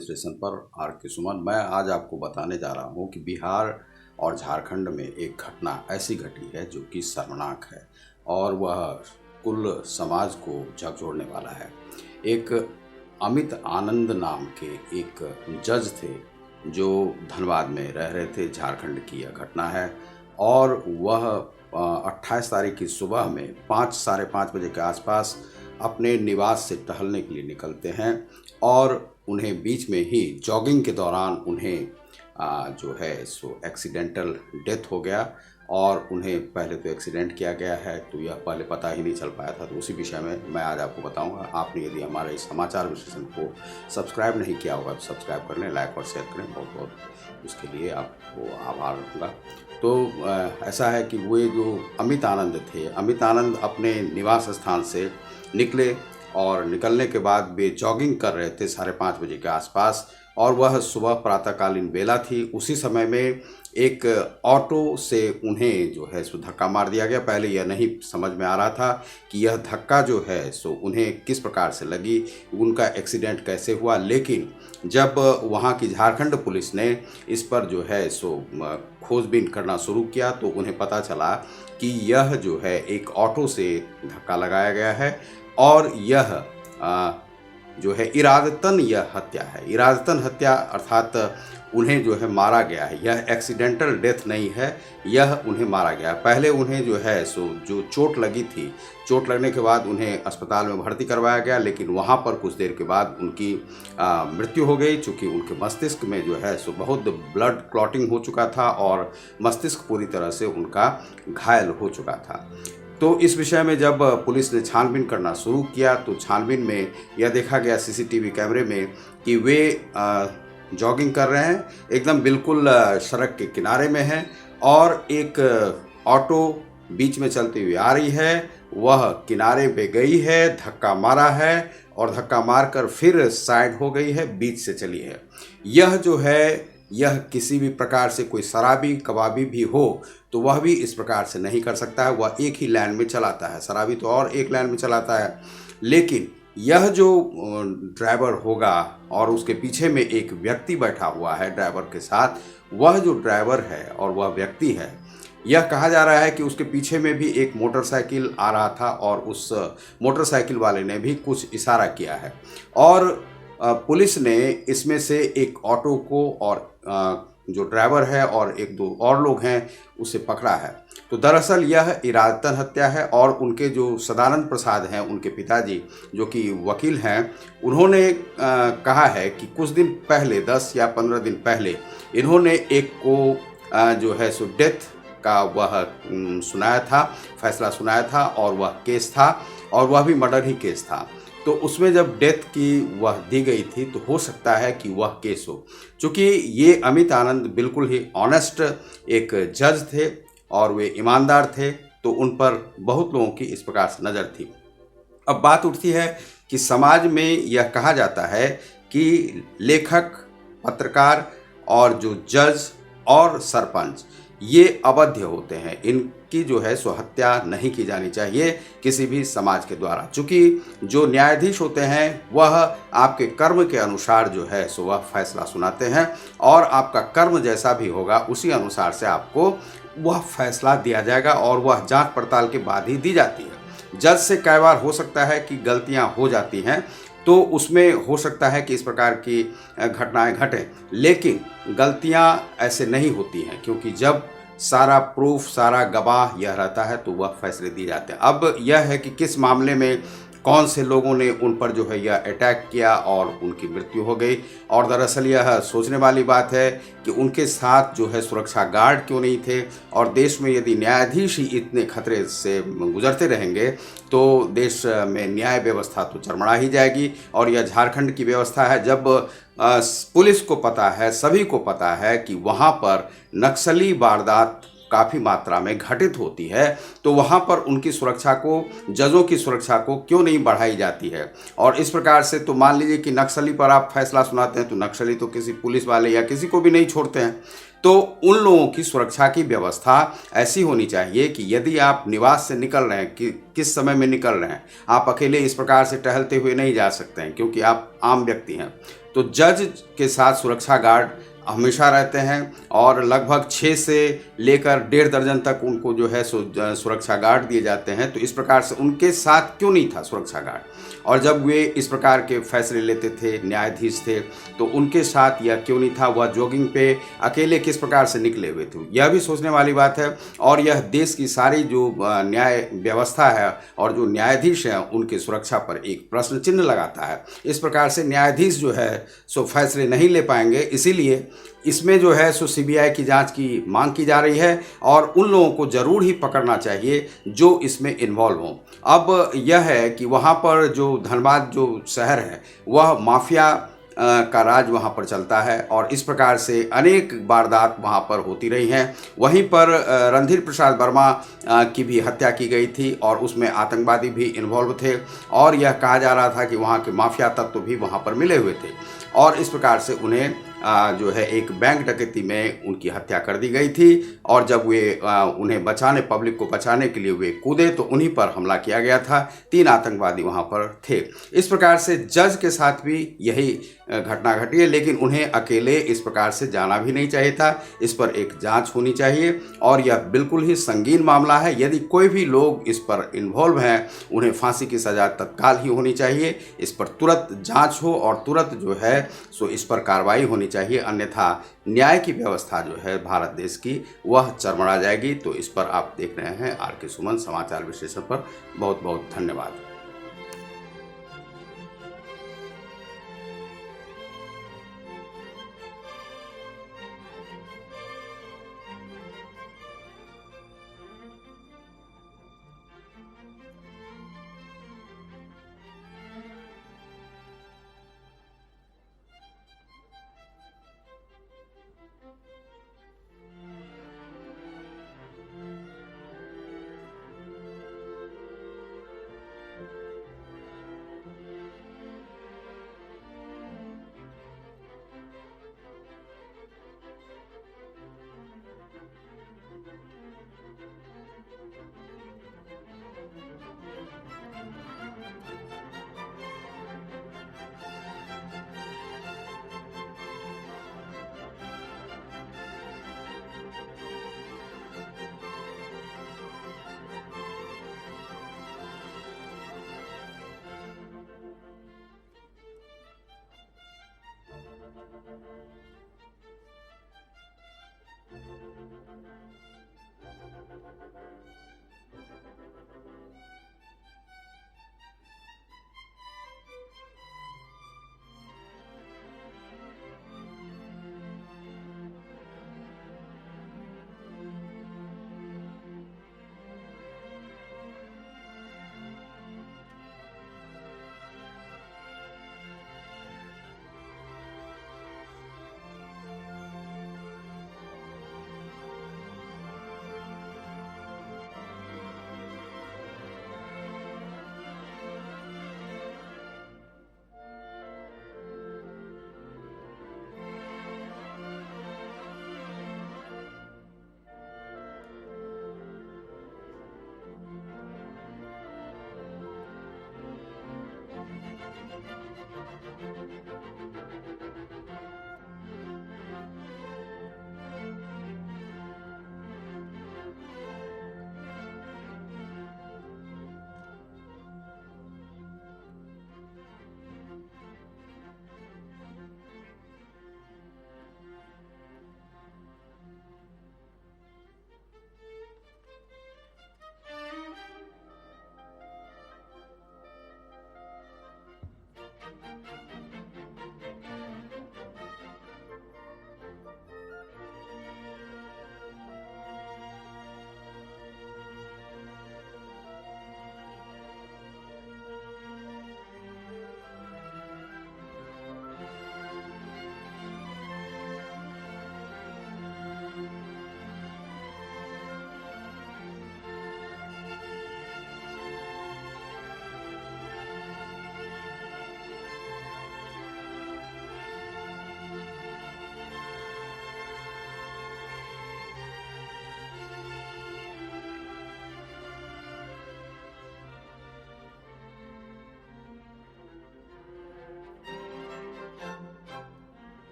Station पर are के सुमन। मैं आज आपको बताने जा रहा हूँ कि बिहार और झारखंड में एक घटना ऐसी घटी है जो कि शर्मनाक है और वह कुल समाज को झकझोरने वाला है। एक अमित आनंद नाम के एक जज थे जो धनबाद में रह रहे थे। झारखंड की यह घटना है और वह 28 तारीख की सुबह में 5 साढ़े 5 बजे के आसपास अपने निवास से टहलने के लिए निकलते हैं और उन्हें बीच में ही जॉगिंग के दौरान उन्हें जो है सो एक्सीडेंटल डेथ हो गया और उन्हें पहले तो एक्सीडेंट किया गया है, तो यह पहले पता ही नहीं चल पाया था। तो उसी विषय में मैं आज आपको बताऊंगा। आपने यदि हमारे इस समाचार विश्लेषण को सब्सक्राइब नहीं किया होगा तो सब्सक्राइब कर लें, लाइक और शेयर करें। बहुत बहुत उसके लिए आपको आभार रहूँगा। तो ऐसा है कि वे जो अमित आनंद थे, अमित आनंद अपने निवास स्थान से निकले और निकलने के बाद वे जॉगिंग कर रहे थे 5:30 बजे के आसपास और वह सुबह प्रातःकालीन बेला थी। उसी समय में एक ऑटो से उन्हें जो है सो धक्का मार दिया गया। पहले यह नहीं समझ में आ रहा था कि यह धक्का जो है सो उन्हें किस प्रकार से लगी, उनका एक्सीडेंट कैसे हुआ। लेकिन जब वहाँ की झारखंड पुलिस ने इस पर जो है सो खोजबीन करना शुरू किया तो उन्हें पता चला कि यह जो है एक ऑटो से धक्का लगाया गया है और यह जो है इरादतन यह हत्या है। इरादतन हत्या अर्थात उन्हें जो है मारा गया है। यह एक्सीडेंटल डेथ नहीं है, यह उन्हें मारा गया है। पहले उन्हें जो है सो जो चोट लगी थी, चोट लगने के बाद उन्हें अस्पताल में भर्ती करवाया गया, लेकिन वहाँ पर कुछ देर के बाद उनकी मृत्यु हो गई, चूँकि उनके मस्तिष्क में जो है सो बहुत ब्लड क्लॉटिंग हो चुका था और मस्तिष्क पूरी तरह से उनका घायल हो चुका था। तो इस विषय में जब पुलिस ने छानबीन करना शुरू किया तो छानबीन में यह देखा गया सीसीटीवी कैमरे में कि वे जॉगिंग कर रहे हैं, एकदम बिल्कुल सड़क के किनारे में हैं और एक ऑटो बीच में चलती हुई आ रही है। वह किनारे पे गई है, धक्का मारा है और धक्का मारकर फिर साइड हो गई है, बीच से चली है। यह जो है यह किसी भी प्रकार से कोई शराबी कबाबी भी हो तो वह भी इस प्रकार से नहीं कर सकता है। वह एक ही लाइन में चलाता है, शराबी तो और एक लाइन में चलाता है। लेकिन यह जो ड्राइवर होगा और उसके पीछे में एक व्यक्ति बैठा हुआ है ड्राइवर के साथ, वह जो ड्राइवर है और वह व्यक्ति है, यह कहा जा रहा है कि उसके पीछे में भी एक मोटरसाइकिल आ रहा था और उस मोटरसाइकिल वाले ने भी कुछ इशारा किया है और पुलिस ने इसमें से एक ऑटो को और जो ड्राइवर है और एक दो और लोग हैं उसे पकड़ा है। तो दरअसल यह इरादतन हत्या है और उनके जो सदानंद प्रसाद हैं, उनके पिताजी जो कि वकील हैं, उन्होंने कहा है कि कुछ दिन पहले 10 या 15 दिन पहले इन्होंने एक को जो है सो डेथ का वह सुनाया था, फैसला सुनाया था और वह केस था और वह भी मर्डर ही केस था। तो उसमें जब डेथ की वह दी गई थी तो हो सकता है कि वह केस हो। चूँकि ये अमित आनंद बिल्कुल ही ऑनेस्ट एक जज थे और वे ईमानदार थे, तो उन पर बहुत लोगों की इस प्रकार से नज़र थी। अब बात उठती है कि समाज में यह कहा जाता है कि लेखक, पत्रकार और जो जज और सरपंच ये अवध्य होते हैं, इनकी जो है सो हत्या नहीं की जानी चाहिए किसी भी समाज के द्वारा। चूँकि जो न्यायाधीश होते हैं वह आपके कर्म के अनुसार जो है सो वह फैसला सुनाते हैं और आपका कर्म जैसा भी होगा उसी अनुसार से आपको वह फैसला दिया जाएगा और वह जांच पड़ताल के बाद ही दी जाती है। जज से कई बार हो सकता है कि गलतियां हो जाती हैं, तो उसमें हो सकता है कि इस प्रकार की घटनाएं घटें, लेकिन गलतियां ऐसे नहीं होती हैं क्योंकि जब सारा प्रूफ, सारा गवाह यह रहता है तो वह फैसले दिए जाते हैं। अब यह है कि किस मामले में कौन से लोगों ने उन पर जो है यह अटैक किया और उनकी मृत्यु हो गई। और दरअसल यह सोचने वाली बात है कि उनके साथ जो है सुरक्षा गार्ड क्यों नहीं थे। और देश में यदि न्यायाधीश ही इतने खतरे से गुजरते रहेंगे तो देश में न्याय व्यवस्था तो चरमरा ही जाएगी। और यह झारखंड की व्यवस्था है, जब पुलिस को पता है, सभी को पता है कि वहाँ पर नक्सली वारदात काफ़ी मात्रा में घटित होती है, तो वहाँ पर उनकी सुरक्षा को, जजों की सुरक्षा को क्यों नहीं बढ़ाई जाती है। और इस प्रकार से तो मान लीजिए कि नक्सली पर आप फैसला सुनाते हैं तो नक्सली तो किसी पुलिस वाले या किसी को भी नहीं छोड़ते हैं। तो उन लोगों की सुरक्षा की व्यवस्था ऐसी होनी चाहिए कि यदि आप निवास से निकल रहे हैं, कि किस समय में निकल रहे हैं, आप अकेले इस प्रकार से टहलते हुए नहीं जा सकते हैं क्योंकि आप आम व्यक्ति हैं। तो जज के साथ सुरक्षा गार्ड हमेशा रहते हैं और लगभग 6 से लेकर 1.5 दर्जन तक उनको जो है सुरक्षा गार्ड दिए जाते हैं। तो इस प्रकार से उनके साथ क्यों नहीं था सुरक्षा गार्ड, और जब वे इस प्रकार के फैसले लेते थे, न्यायाधीश थे, तो उनके साथ यह क्यों नहीं था, वह जॉगिंग पे अकेले किस प्रकार से निकले हुए थे, यह भी सोचने वाली बात है। और यह देश की सारी जो न्याय व्यवस्था है और जो न्यायाधीश हैं उनकी सुरक्षा पर एक प्रश्न चिन्ह लगाता है। इस प्रकार से न्यायाधीश जो है सो फैसले नहीं ले पाएंगे, इसीलिए इसमें जो है सो सीबीआई की जांच की मांग की जा रही है और उन लोगों को ज़रूर ही पकड़ना चाहिए जो इसमें इन्वॉल्व हों। अब यह है कि वहाँ पर जो धनबाद जो शहर है वह माफिया का राज वहाँ पर चलता है और इस प्रकार से अनेक वारदात वहाँ पर होती रही हैं। वहीं पर रणधीर प्रसाद वर्मा की भी हत्या की गई थी और उसमें आतंकवादी भी इन्वॉल्व थे और यह कहा जा रहा था कि वहाँ के माफिया तत्व भी वहाँ पर मिले हुए थे और इस प्रकार से उन्हें जो है एक बैंक डकैती में उनकी हत्या कर दी गई थी और जब वे उन्हें बचाने, पब्लिक को बचाने के लिए वे कूदे तो उन्हीं पर हमला किया गया था। 3 आतंकवादी वहां पर थे। इस प्रकार से जज के साथ भी यही घटना घटी है, लेकिन उन्हें अकेले इस प्रकार से जाना भी नहीं चाहिए था। इस पर एक जांच होनी चाहिए और यह बिल्कुल ही संगीन मामला है। यदि कोई भी लोग इस पर इन्वॉल्व हैं उन्हें फांसी की सज़ा तत्काल ही होनी चाहिए। इस पर तुरंत जांच हो और तुरंत जो है सो इस पर कार्रवाई होनी चाहिए, अन्यथा न्याय की व्यवस्था जो है भारत देश की वह चरमरा जाएगी। तो इस पर आप देख रहे हैं आर के सुमन समाचार विश्लेषण पर। बहुत बहुत धन्यवाद।